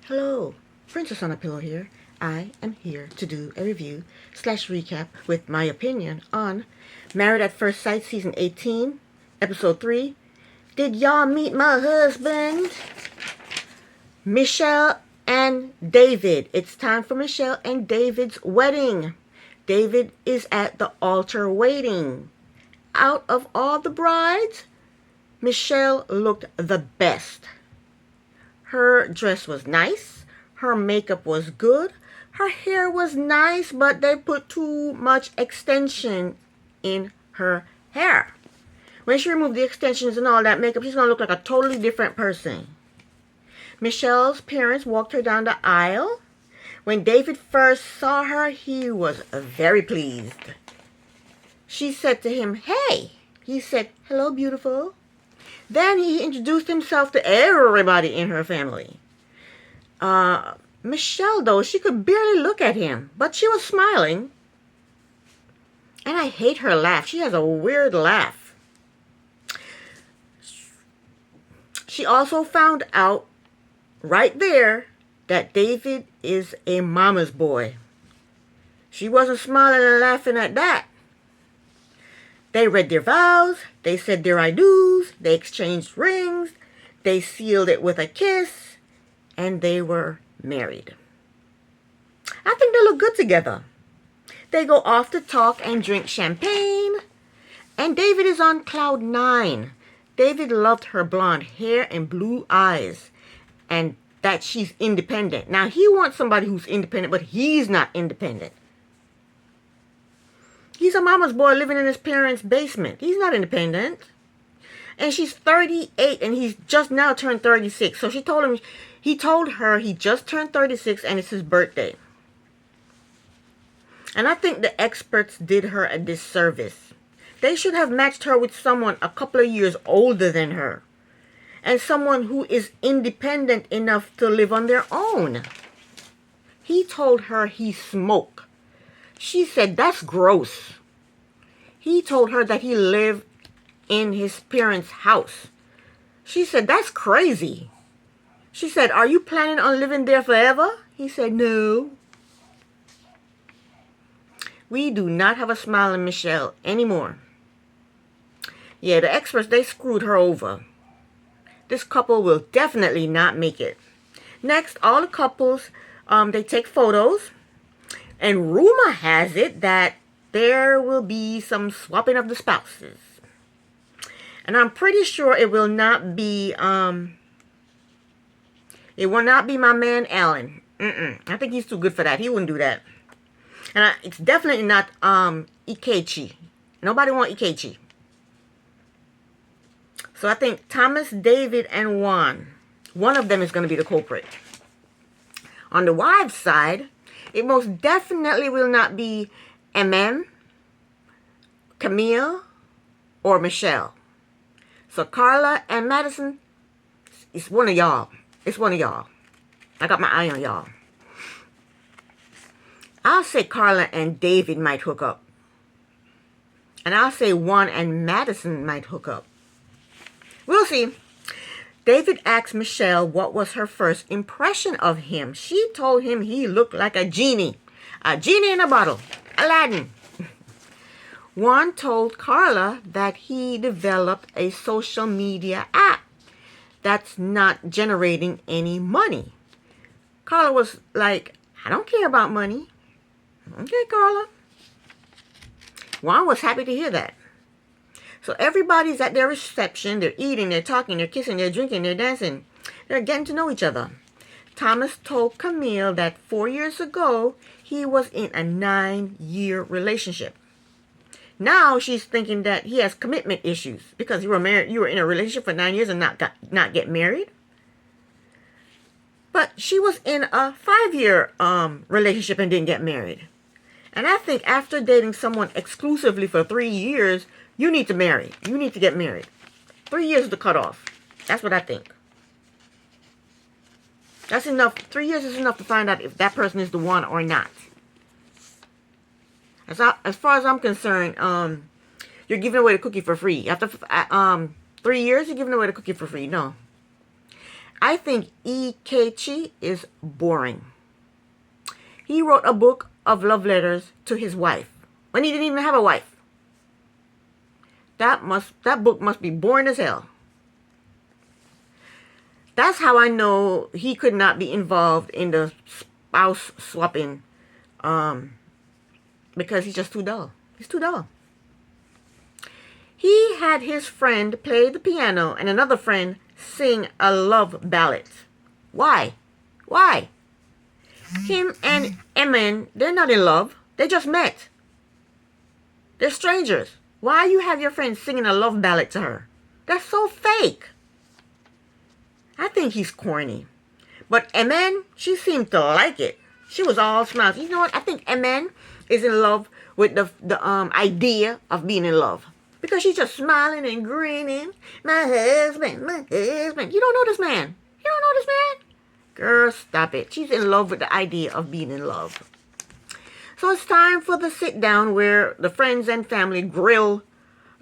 Hello, Princess on a Pillow here. I am here to do a review slash recap with my opinion on Married at First Sight Season 18, Episode 3. Did y'all meet my husband? Michelle and David. It's time for Michelle and David's wedding. David is at the altar waiting. Out of all the brides, Michelle looked the best. Her dress was nice. Her makeup was good. Her hair was nice, but they put too much extension in her hair. When she removed the extensions and all that makeup, she's going to look like a totally different person. Michelle's parents walked her down the aisle. When David first saw her, he was very pleased. She said to him, "Hey." He said, "Hello, beautiful." Then he introduced himself to everybody in her family. Michelle, though, she could barely look at him, but she was smiling. And I hate her laugh. She has a weird laugh. She also found out right there that David is a mama's boy. She wasn't smiling and laughing at that. They read their vows, they said their I do's, they exchanged rings, they sealed it with a kiss, and they were married. I think they look good together. They go off to talk and drink champagne, and David is on cloud 9. David loved her blonde hair and blue eyes, and that she's independent. Now, he wants somebody who's independent, but he's not independent. He's a mama's boy living in his parents' basement. He's not independent. And she's 38 and he's just now turned 36. So he told her he just turned 36 and it's his birthday. And I think the experts did her a disservice. They should have matched her with someone a couple of years older than her. And someone who is independent enough to live on their own. He told her he smoked. She said, "That's gross." He told her that he lived in his parents' house. She said, "That's crazy." She said, "Are you planning on living there forever?" He said, "No." We do not have a smile in Michelle anymore. Yeah, the experts, they screwed her over. This couple will definitely not make it. Next, all the couples, they take photos. And rumor has it that there will be some swapping of the spouses. And I'm pretty sure it will not be my man Alan. I think he's too good for that. He wouldn't do that. And it's definitely not Ikechi. Nobody want Ikechi. So I think Thomas, David, and Juan, one of them is going to be the culprit. On the wives' side, it most definitely will not be Camille, or Michelle. So Carla and Madison, it's one of y'all. It's one of y'all. I got my eye on y'all. I'll say Carla and David might hook up. And I'll say Juan and Madison might hook up. We'll see. David asked Michelle what was her first impression of him. She told him he looked like a genie. A genie in a bottle. Aladdin. Juan told Carla that he developed a social media app that's not generating any money. Carla was like, "I don't care about money." Okay, Carla. Juan was happy to hear that. So everybody's at their reception. They're eating, they're talking, they're kissing, they're drinking, they're dancing. They're getting to know each other. Thomas told Camille that 4 years ago, he was in a 9-year relationship. Now she's thinking that he has commitment issues because you were in a relationship for 9 years and not get married. But she was in a 5-year relationship and didn't get married. And I think after dating someone exclusively for 3 years, you need to marry. You need to get married. 3 years is the cutoff. That's what I think. That's enough. 3 years is enough to find out if that person is the one or not. As far as I'm concerned, you're giving away the cookie for free. After 3 years, you're giving away the cookie for free. No. I think Ikechi is boring. He wrote a book of love letters to his wife when he didn't even have a wife. That book must be boring as hell. That's how I know he could not be involved in the spouse swapping, because he's just too dull. He's too dull. He had his friend play the piano and another friend sing a love ballad. Why? Why? Him and Emin, they're not in love. They just met. They're strangers. Why you have your friend singing a love ballad to her? That's so fake. I think he's corny. But Emin, she seemed to like it. She was all smiles. You know what? I think Emin is in love with the idea of being in love. Because she's just smiling and grinning. My husband, my husband. You don't know this man. You don't know this man? Girl, stop it. She's in love with the idea of being in love. So it's time for the sit down where the friends and family grill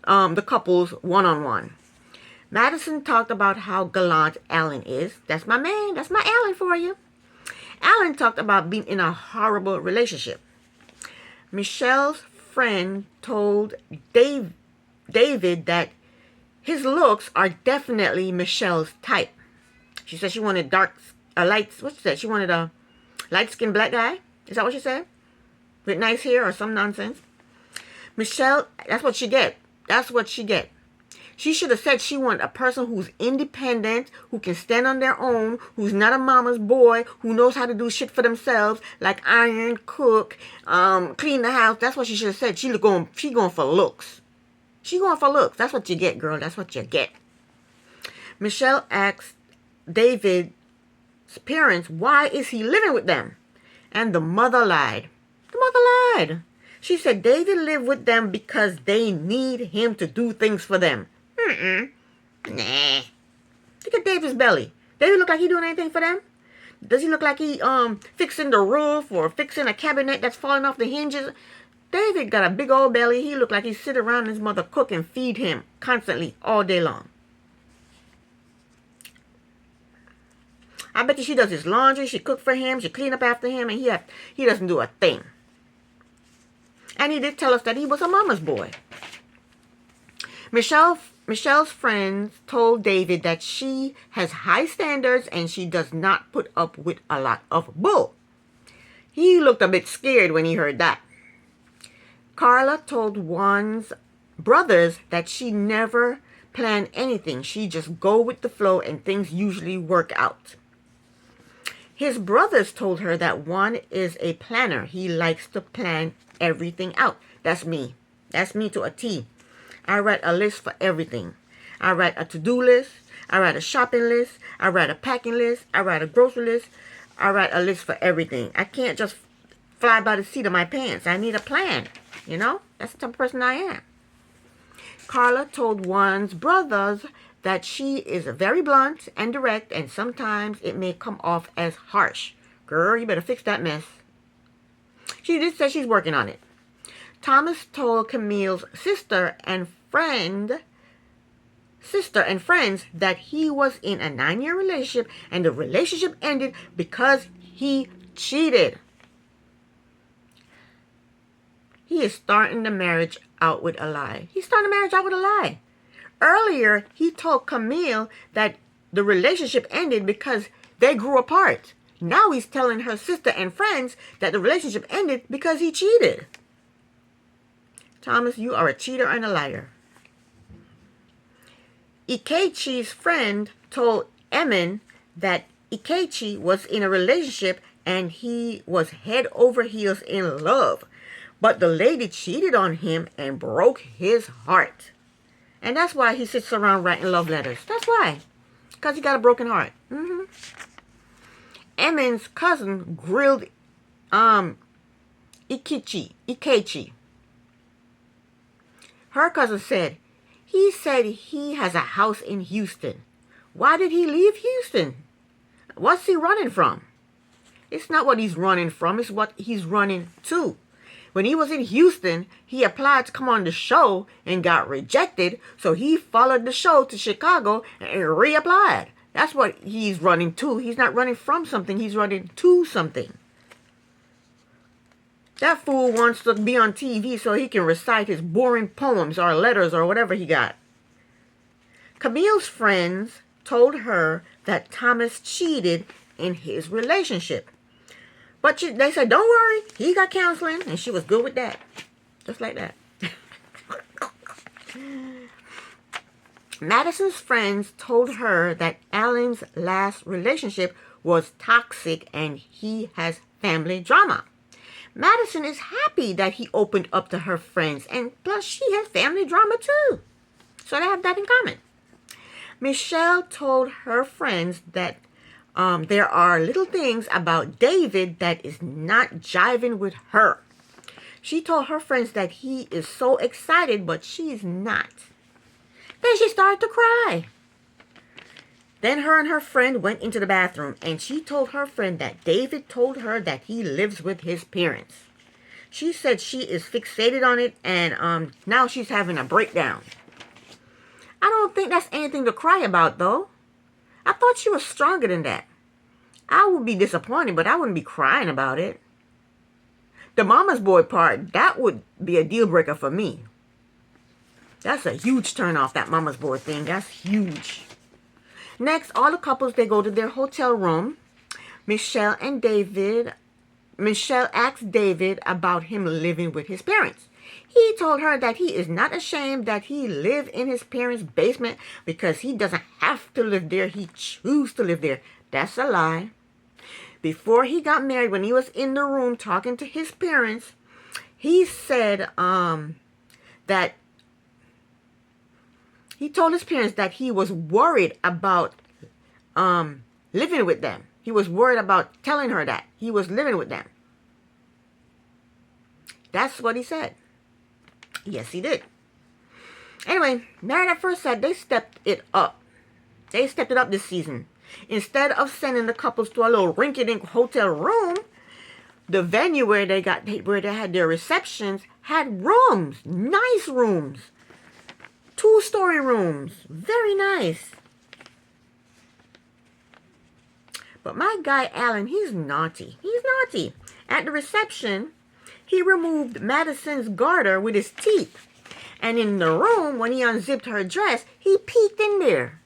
the couples one-on-one. Madison talked about how gallant Alan is. That's my man. That's my Alan for you. Alan talked about being in a horrible relationship. Michelle's friend told David that his looks are definitely Michelle's type. She said she wanted she wanted a light-skinned black guy. Is that what she said? With nice hair or some nonsense. Michelle, that's what she get. That's what she get. She should have said she wanted a person who's independent, who can stand on their own, who's not a mama's boy, who knows how to do shit for themselves, like iron, cook, clean the house. That's what she should have said. She going for looks. She going for looks. That's what you get, girl. That's what you get. Michelle asked David's parents, why is he living with them? And the mother lied. The mother lied. She said David lived with them because they need him to do things for them. Nah. Look at David's belly. David look like he doing anything for them? Does he look like he fixing the roof or fixing a cabinet that's falling off the hinges? David got a big old belly. He look like he sit around his mother cook and feed him constantly all day long. I bet you she does his laundry, she cook for him, she clean up after him, and he doesn't do a thing. And he did tell us that he was a mama's boy. Michelle's friends told David that she has high standards and she does not put up with a lot of bull. He looked a bit scared when he heard that. Carla told Juan's brothers that she never planned anything. She just go with the flow and things usually work out. His brothers told her that Juan is a planner. He likes to plan everything out. That's me. That's me to a T. I write a list for everything. I write a to-do list. I write a shopping list. I write a packing list. I write a grocery list. I write a list for everything. I can't just fly by the seat of my pants. I need a plan. You know? That's the type of person I am. Carla told Juan's brothers that she is very blunt and direct, and sometimes it may come off as harsh. Girl, you better fix that mess. She did say she's working on it. Thomas told Camille's sister and friends that he was in a 9-year relationship and the relationship ended because he cheated. He is starting the marriage out with a lie. He's starting the marriage out with a lie. Earlier, he told Camille that the relationship ended because they grew apart. Now he's telling her sister and friends that the relationship ended because he cheated. Thomas, you are a cheater and a liar. Ikechi's friend told Emin that Ikechi was in a relationship and he was head over heels in love. But the lady cheated on him and broke his heart. And that's why he sits around writing love letters. That's why. Because he got a broken heart. Emin's cousin grilled Ikechi. Her cousin said, he said he has a house in Houston. Why did he leave Houston? What's he running from? It's not what he's running from. It's what he's running to. When he was in Houston, he applied to come on the show and got rejected. So he followed the show to Chicago and reapplied. That's what he's running to. He's not running from something. He's running to something. That fool wants to be on TV so he can recite his boring poems or letters or whatever he got. Camille's friends told her that Thomas cheated in his relationship. But they said, don't worry, he got counseling, and she was good with that. Just like that. Madison's friends told her that Alan's last relationship was toxic and he has family drama. Madison is happy that he opened up to her friends, and plus she has family drama too. So they have that in common. Michelle told her friends that there are little things about David that is not jiving with her. She told her friends that he is so excited, but she's not. Then she started to cry. Then her and her friend went into the bathroom, and she told her friend that David told her that he lives with his parents. She said she is fixated on it, and now she's having a breakdown. I don't think that's anything to cry about, though. I thought she was stronger than that. I would be disappointed, but I wouldn't be crying about it. The mama's boy part, that would be a deal breaker for me. That's a huge turn off, that mama's boy thing. That's huge. Next, all the couples, they go to their hotel room. Michelle asked David about him living with his parents. He told her that he is not ashamed that he lived in his parents' basement because he doesn't have to live there. He chooses to live there. That's a lie. Before he got married, when he was in the room talking to his parents, he said that he told his parents that he was worried about living with them. He was worried about telling her that he was living with them. That's what he said. Yes, he did. Anyway, Married at First Sight, they stepped it up. They stepped it up this season. Instead of sending the couples to a little rinky-dink hotel room, the venue where they had their receptions had rooms, nice rooms, 2-story rooms, very nice. But my guy Alan, he's naughty. He's naughty. At the reception, he removed Madison's garter with his teeth. And in the room, when he unzipped her dress, he peeked in there.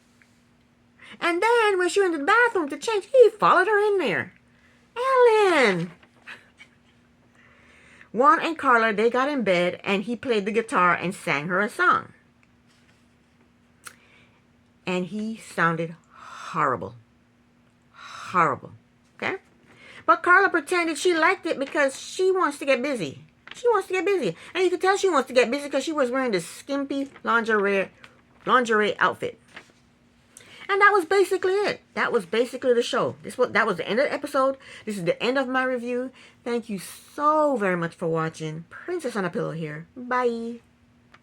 And then when she went to the bathroom to change, he followed her in there. Alan! Juan and Carla, they got in bed, and he played the guitar and sang her a song. And he sounded horrible. Horrible. Okay? But Carla pretended she liked it because she wants to get busy. She wants to get busy. And you can tell she wants to get busy because she was wearing this skimpy lingerie outfit. And that was basically it. That was basically the show. That was the end of the episode. This is the end of my review. Thank you so very much for watching. Princess on a Pillow here. Bye.